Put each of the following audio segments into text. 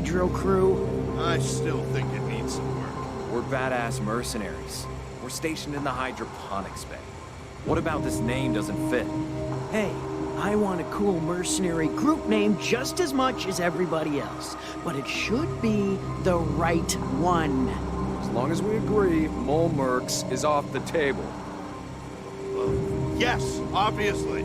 Hydro crew? I still think it needs some work. We're badass mercenaries. We're stationed in the hydroponics bay. What about this name doesn't fit? Hey, I want a cool mercenary group name just as much as everybody else. But it should be the right one. As long as we agree, Mole Mercs is off the table. Yes, obviously.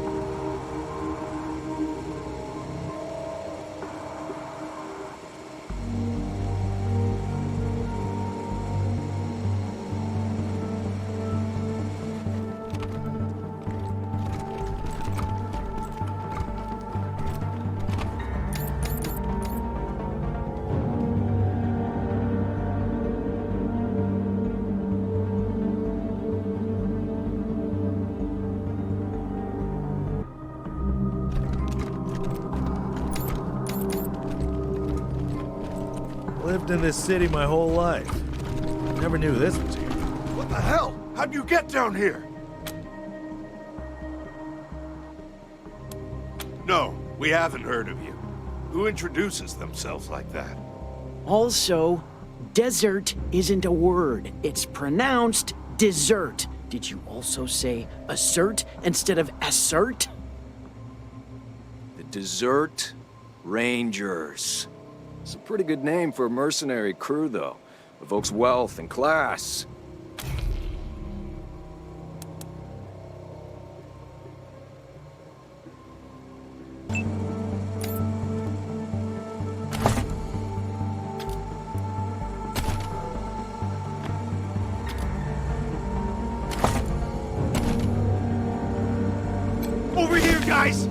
Lived in this city my whole life. Never knew this was here. What the hell? How'd you get down here? No, we haven't heard of you. Who introduces themselves like that? Also, desert isn't a word. It's pronounced dessert. Did you also say assert instead of assert? The Desert Rangers. It's a pretty good name for a mercenary crew, though. Evokes wealth and class. Over here, guys!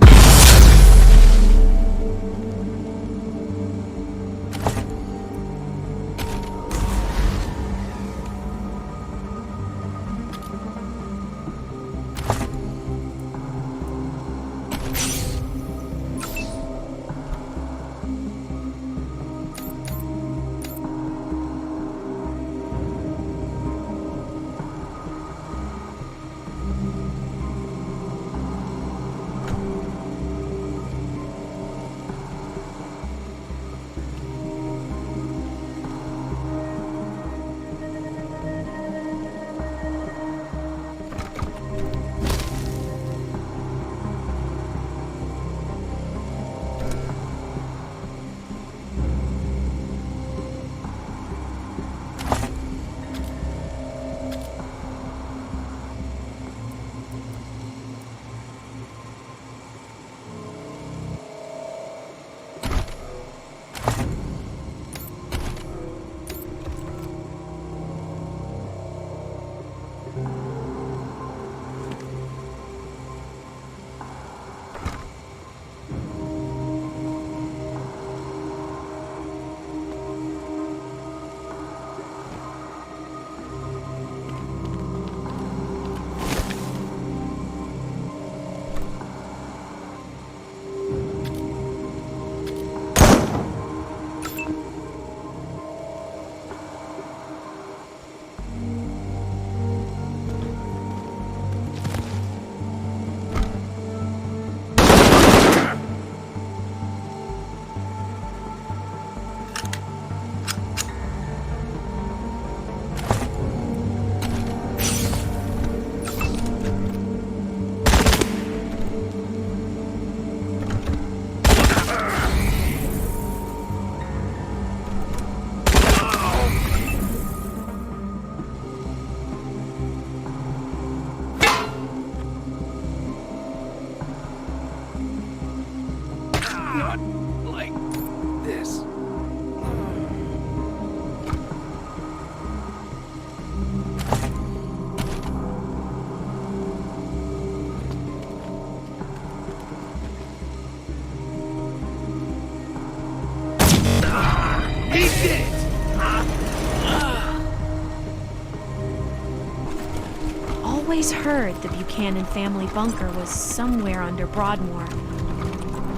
Not like this. He did it! Always heard the Buchanan family bunker was somewhere under Broadmoor.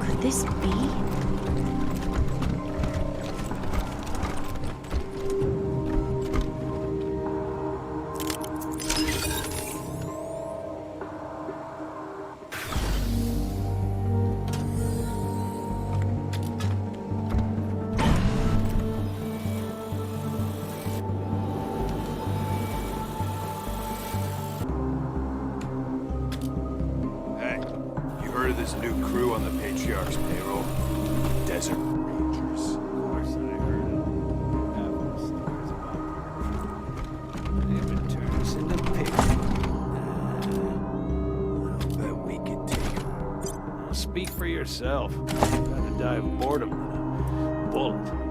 Could this be? this new crew on the Patriarch's payroll? Desert Rangers. Of course I heard it. Half the stories about them. They've been turned us into pigs. I'll bet we could take them. Now speak for yourself. I'd rather die of boredom than a bullet.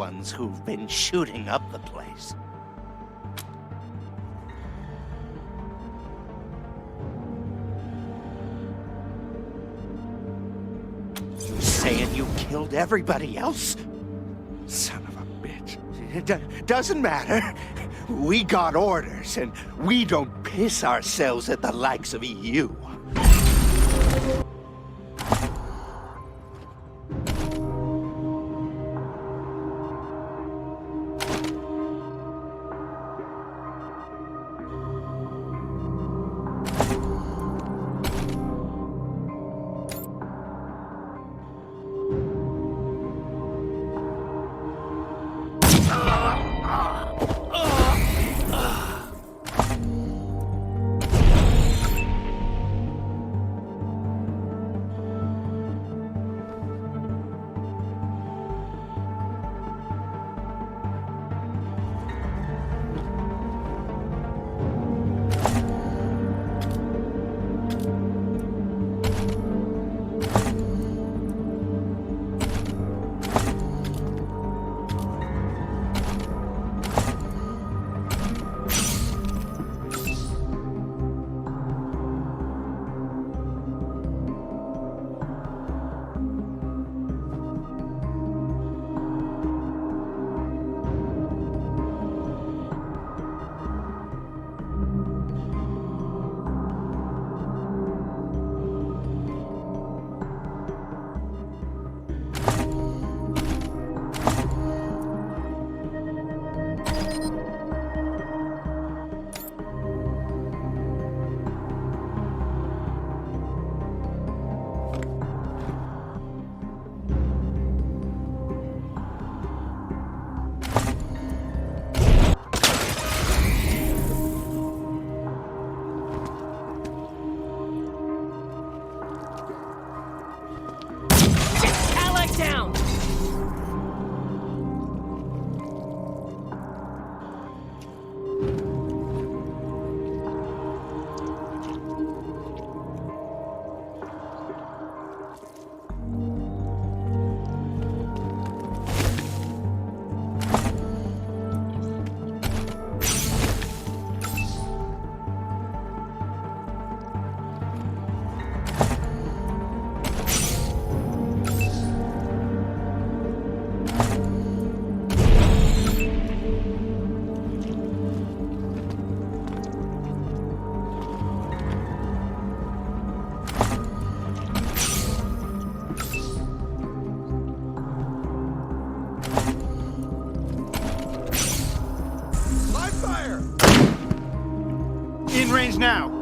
ones who've been shooting up the place. You saying you killed everybody else? Son of a bitch. It doesn't matter. We got orders, and we don't piss ourselves at the likes of you. Down! In range now.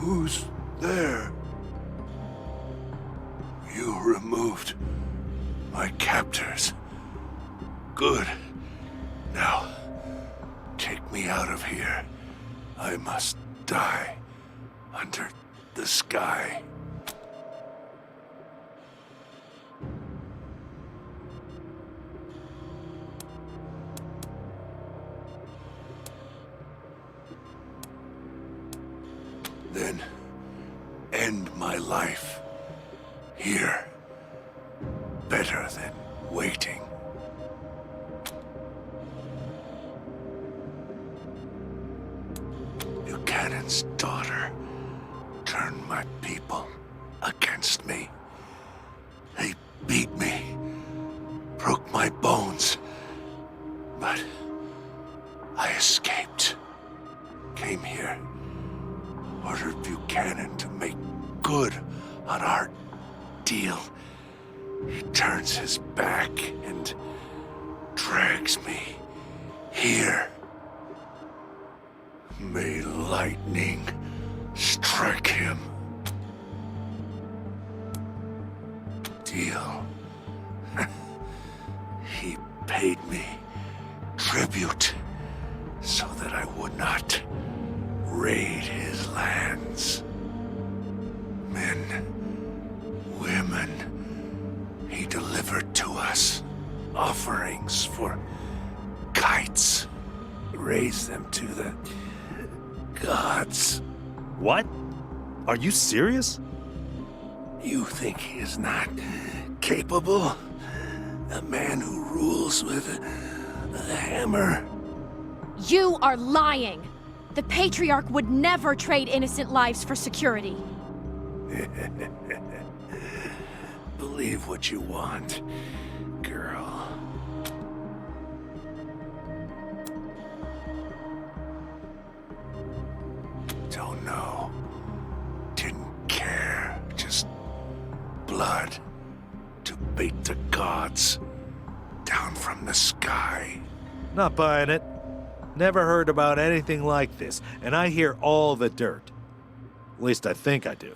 Who's there? You removed my captors. Good. Now, take me out of here. I must die under the sky. Then end my life here. Better than waiting. Buchanan's daughter turned my people against me. They beat me, broke my bones, but I escaped. Came here, ordered Buchanan to make good on our deal. He turns his back and drags me here. May lightning strike him. Deal. He paid me tribute so that I would not raid his lands. Men, women, he delivered to us offerings for kites. Raise them to the gods. What? Are you serious? You think he is not capable? A man who rules with a hammer? You are lying! The Patriarch would never trade innocent lives for security. Believe what you want, girl. Don't know. Didn't care. Just blood to bait the gods down from the sky. Not buying it. Never heard about anything like this, and I hear all the dirt. At least I think I do.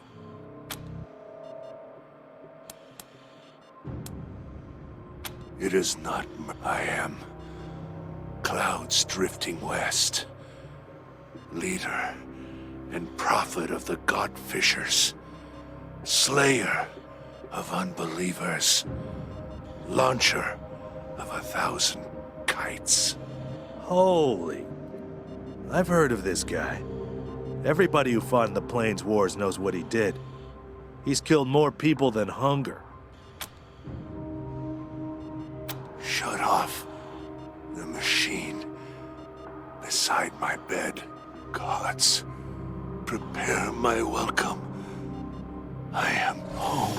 It is not. I am clouds drifting west. Leader and prophet of the God-fishers. Slayer of unbelievers. Launcher of 1,000 kites. Holy. I've heard of this guy. Everybody who fought in the Plains Wars knows what he did. He's killed more people than hunger. Shut off the machine beside my bed. Gods, prepare my welcome. I am home.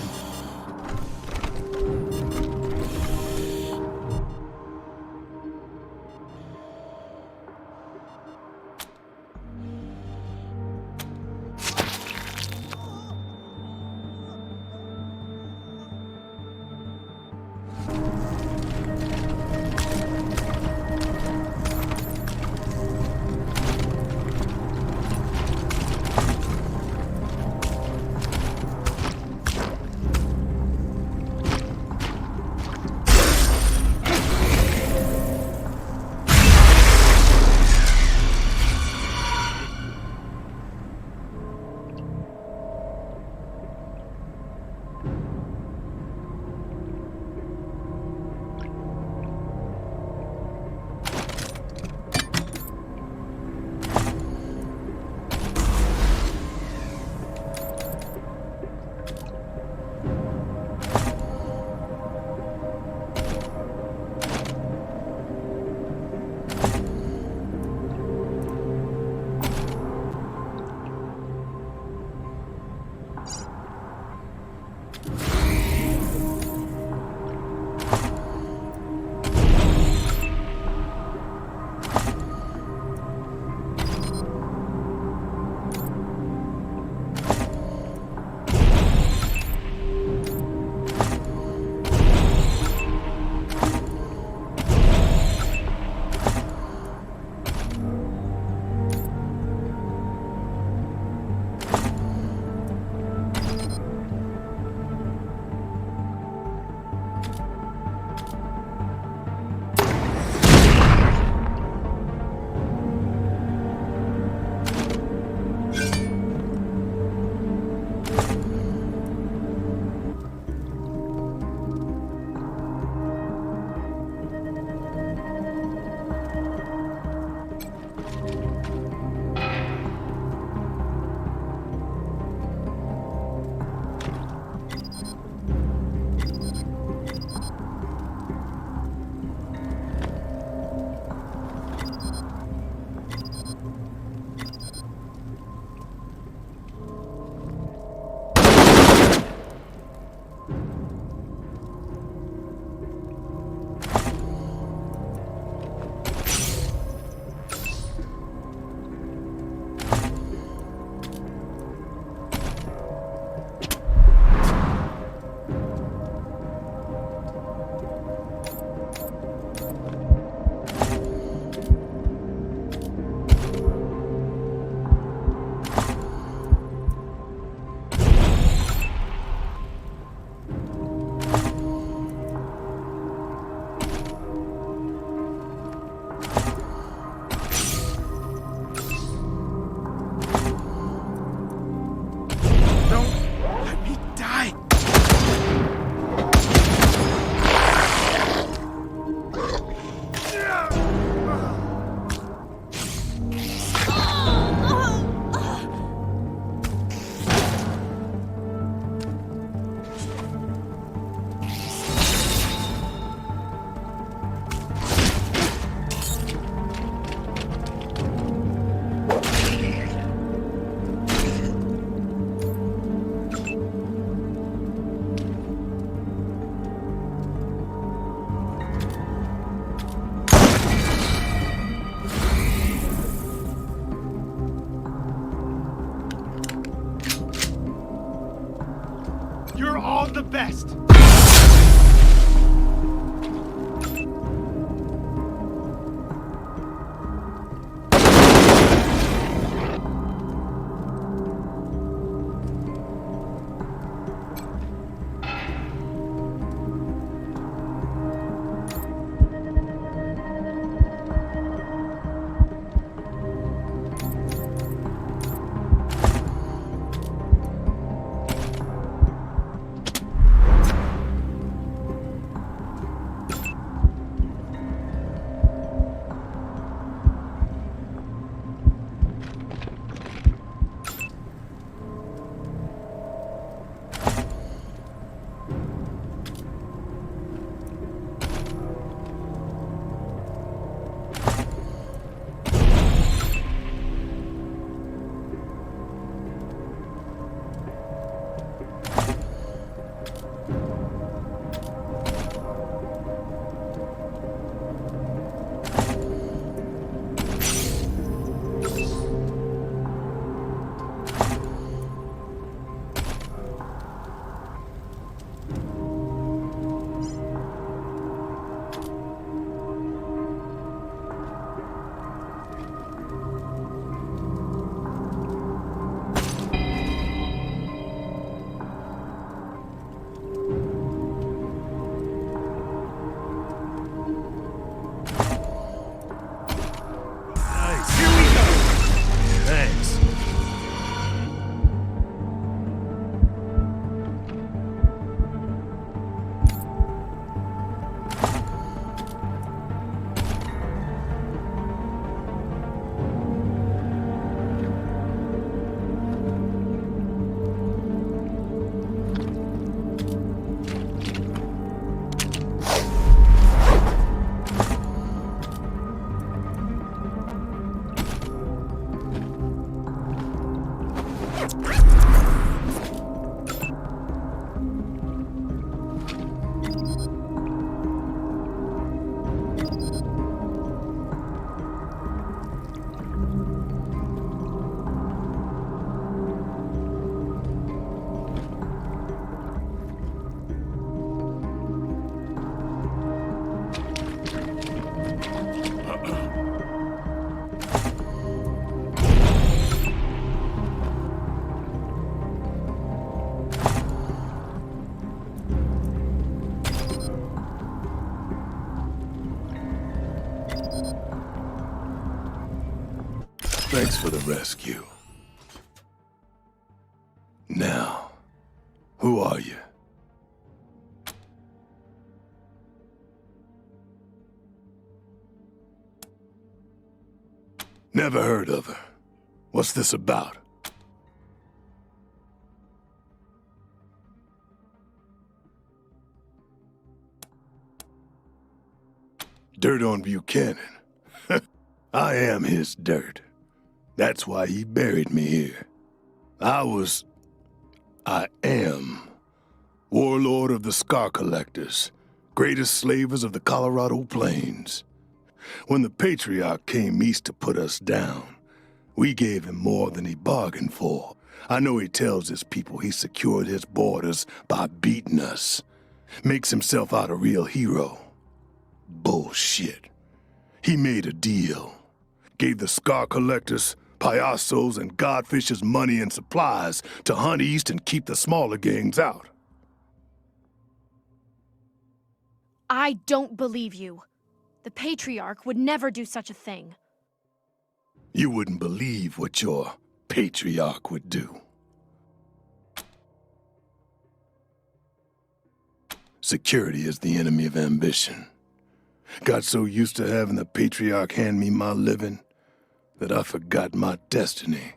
best. Thanks. Thanks for the rescue. Now, who are you? Never heard of her. What's this about? Dirt on Buchanan. I am his dirt. That's why he buried me here. I am warlord of the Scar Collectors, greatest slavers of the Colorado Plains. When the Patriarch came east to put us down, we gave him more than he bargained for. I know he tells his people he secured his borders by beating us. Makes himself out a real hero. Bullshit. He made a deal. Gave the Scar Collectors, Payasos, and Godfishers money and supplies to hunt east and keep the smaller gangs out. I don't believe you. The Patriarch would never do such a thing. You wouldn't believe what your Patriarch would do. Security is the enemy of ambition. Got so used to having the Patriarch hand me my living that I forgot my destiny.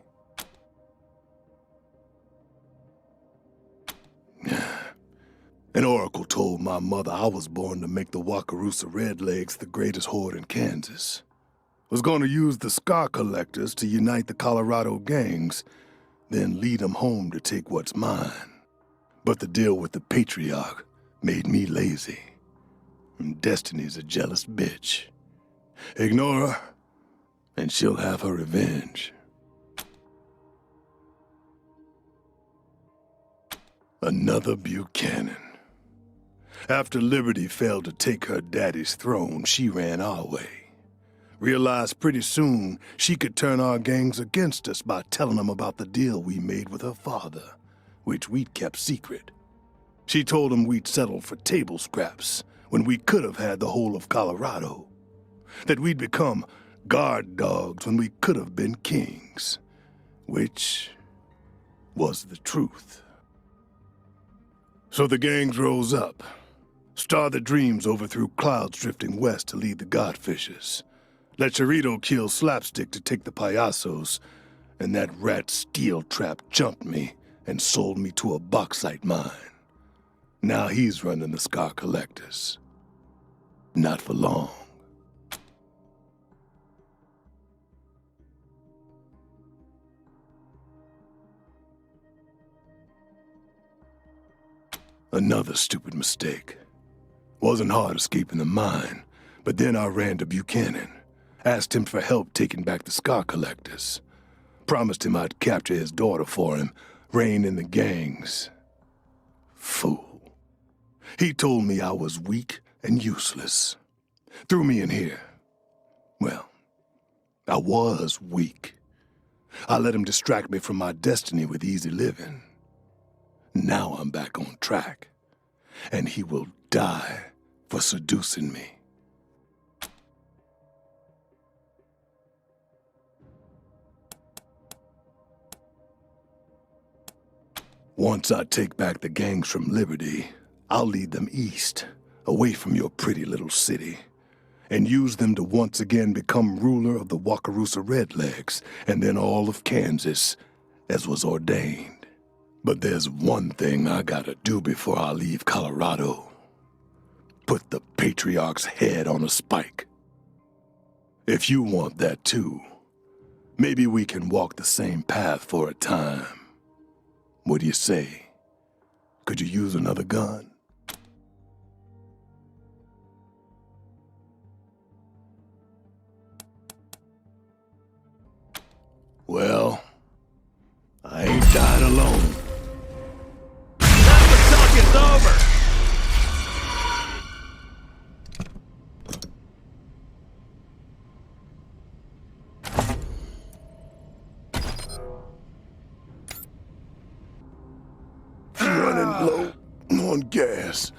An oracle told my mother I was born to make the Wakarusa Redlegs the greatest horde in Kansas. Was gonna use the Scar Collectors to unite the Colorado gangs, then lead them home to take what's mine. But the deal with the Patriarch made me lazy. And Destiny's a jealous bitch. Ignore her, and she'll have her revenge. Another Buchanan. After Liberty failed to take her daddy's throne, she ran our way. Realized pretty soon she could turn our gangs against us by telling them about the deal we made with her father, which we'd kept secret. She told him we'd settle for table scraps when we could have had the whole of Colorado. That we'd become guard dogs when we could have been kings. Which was the truth. So the gangs rose up. Star the Dreams overthrew clouds drifting west to lead the Godfishers. Let Chirito kill Slapstick to take the Payasos, and that rat Steel Trap jumped me and sold me to a bauxite mine. Now he's running the Scar Collectors. Not for long. Another stupid mistake. Wasn't hard escaping the mine, but then I ran to Buchanan. Asked him for help taking back the Scar Collectors. Promised him I'd capture his daughter for him, rein in the gangs. Fool. He told me I was weak and useless. Threw me in here. Well, I was weak. I let him distract me from my destiny with easy living. Now I'm back on track, and he will die for seducing me. Once I take back the gangs from Liberty, I'll lead them east, away from your pretty little city, and use them to once again become ruler of the Wakarusa Redlegs, and then all of Kansas, as was ordained. But there's one thing I gotta do before I leave Colorado. Put the Patriarch's head on a spike. If you want that too, maybe we can walk the same path for a time. What do you say? Could you use another gun? Well, I ain't died alone. Now the talk is over! Running low on gas.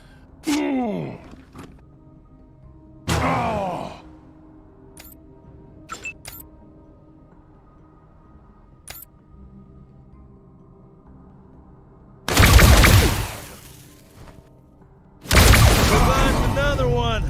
Find another one!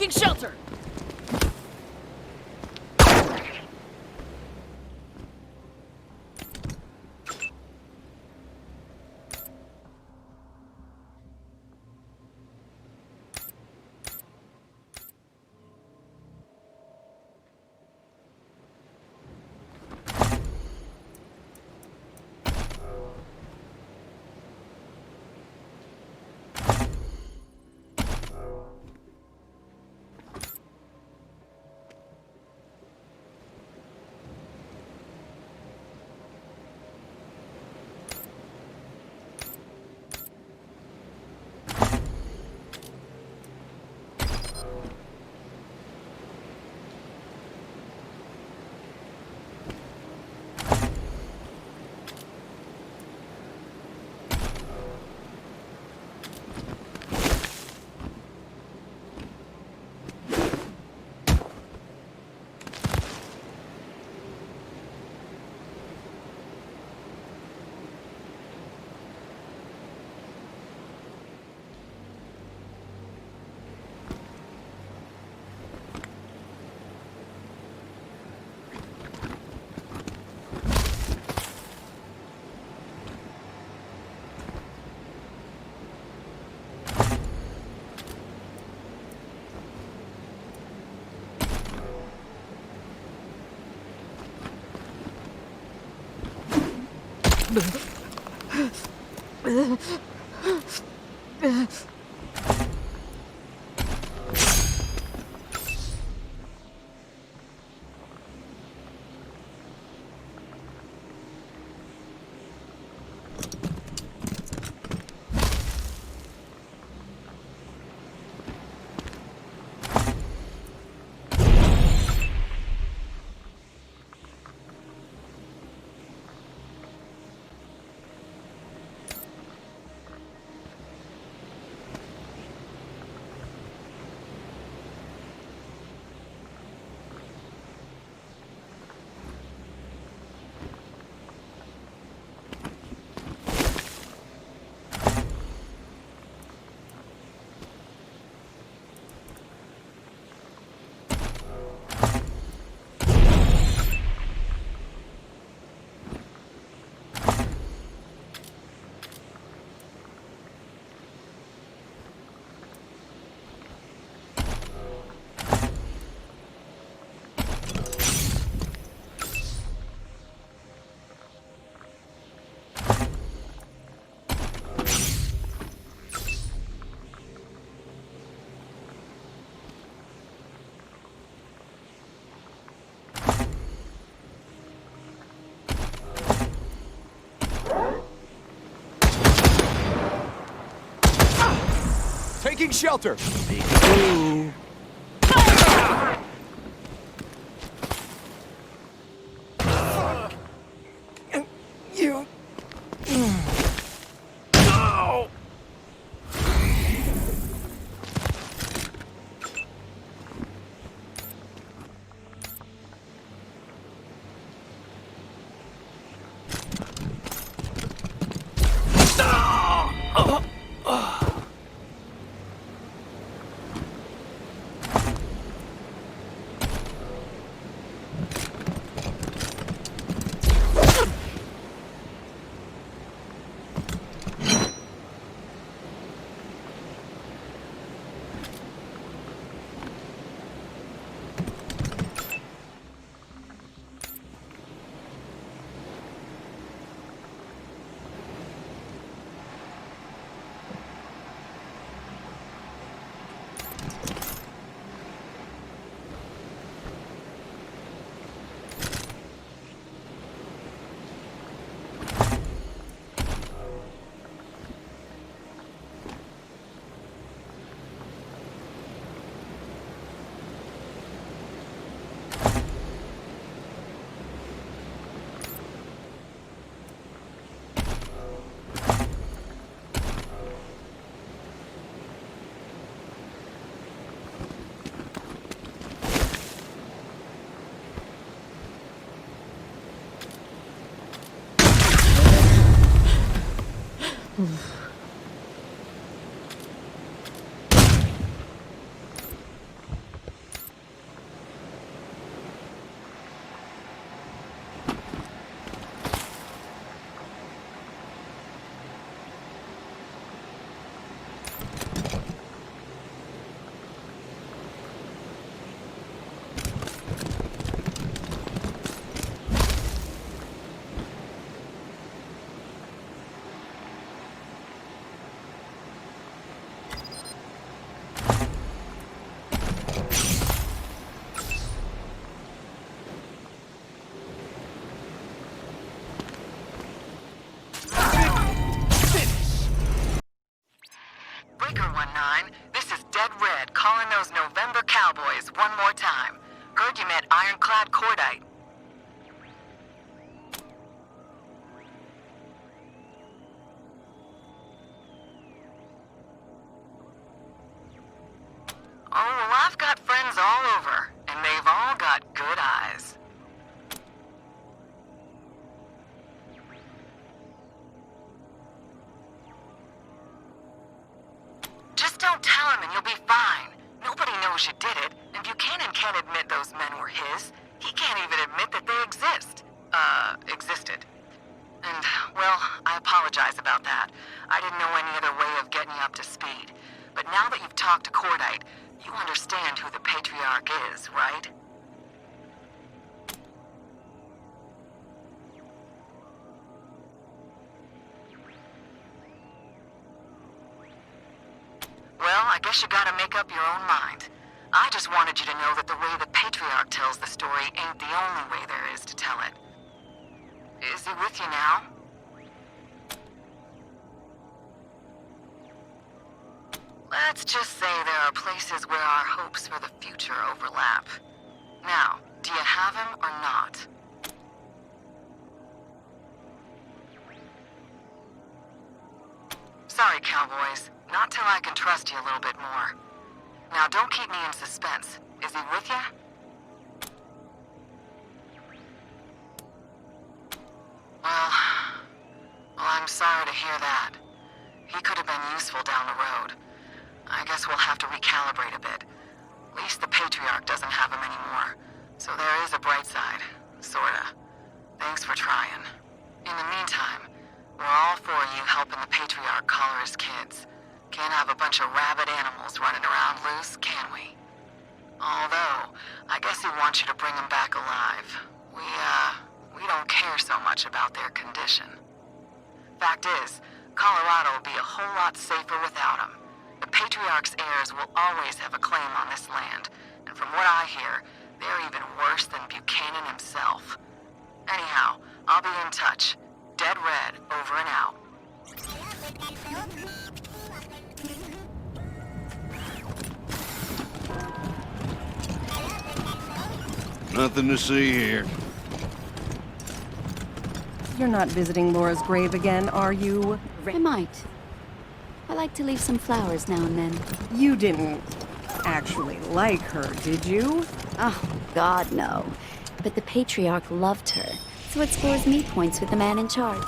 Taking shelter! Taking shelter! You... No! one more time. Heard you met ironclad cordite. Oh, well, I've got friends all over, and they've all got good eyes. Just don't tell him and you'll be fine. Nobody knows you did it, and Buchanan can't admit those men were his. He can't even admit that they existed. And, well, I apologize about that. I didn't know any other way of getting you up to speed. But now that you've talked to Cordite, you understand who the Patriarch is, right? Well, I guess you gotta make up your own mind. I just wanted you to know that the way the Patriarch tells the story ain't the only way there is to tell it. Is he with you now? Let's just say there are places where our hopes for the future overlap. Now, do you have him or not? Sorry, cowboys. Not till I can trust you a little bit more. Now, don't keep me in suspense. Is he with you? Well, I'm sorry to hear that. He could have been useful down the road. I guess we'll have to recalibrate a bit. At least the Patriarch doesn't have him anymore. So there is a bright side. Sorta. Thanks for trying. In the meantime, we're all for you helping the Patriarch collar his kids. Can't have a bunch of rabid animals running around loose, can we? Although, I guess he wants you to bring them back alive. We don't care so much about their condition. Fact is, Colorado will be a whole lot safer without him. The Patriarch's heirs will always have a claim on this land, and from what I hear, they're even worse than Buchanan himself. Anyhow, I'll be in touch. Dead Red, over and out. Nothing to see here. You're not visiting Laura's grave again, are you? I might. I like to leave some flowers now and then. You didn't actually like her, did you? Oh, God, no. But the Patriarch loved her, so it scores me points with the man in charge.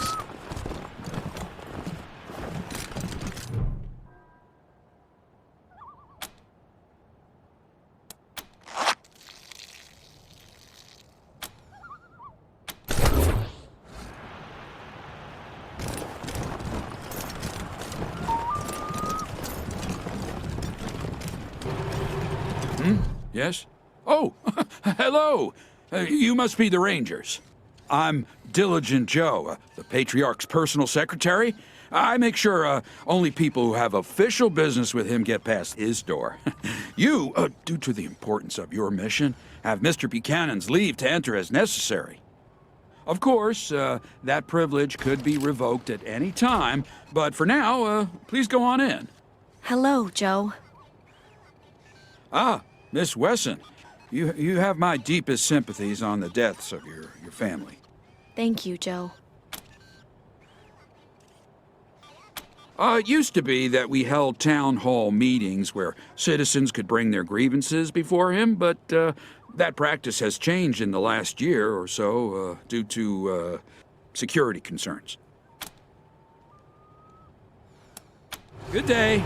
Yes? Oh, hello! You must be the Rangers. I'm Diligent Joe, the Patriarch's personal secretary. I make sure only people who have official business with him get past his door. You, due to the importance of your mission, have Mr. Buchanan's leave to enter as necessary. Of course, that privilege could be revoked at any time, but for now, please go on in. Hello, Joe. Ah, Miss Wesson, you have my deepest sympathies on the deaths of your family. Thank you, Joe. It used to be that we held town hall meetings where citizens could bring their grievances before him, but that practice has changed in the last year or so due to security concerns. Good day.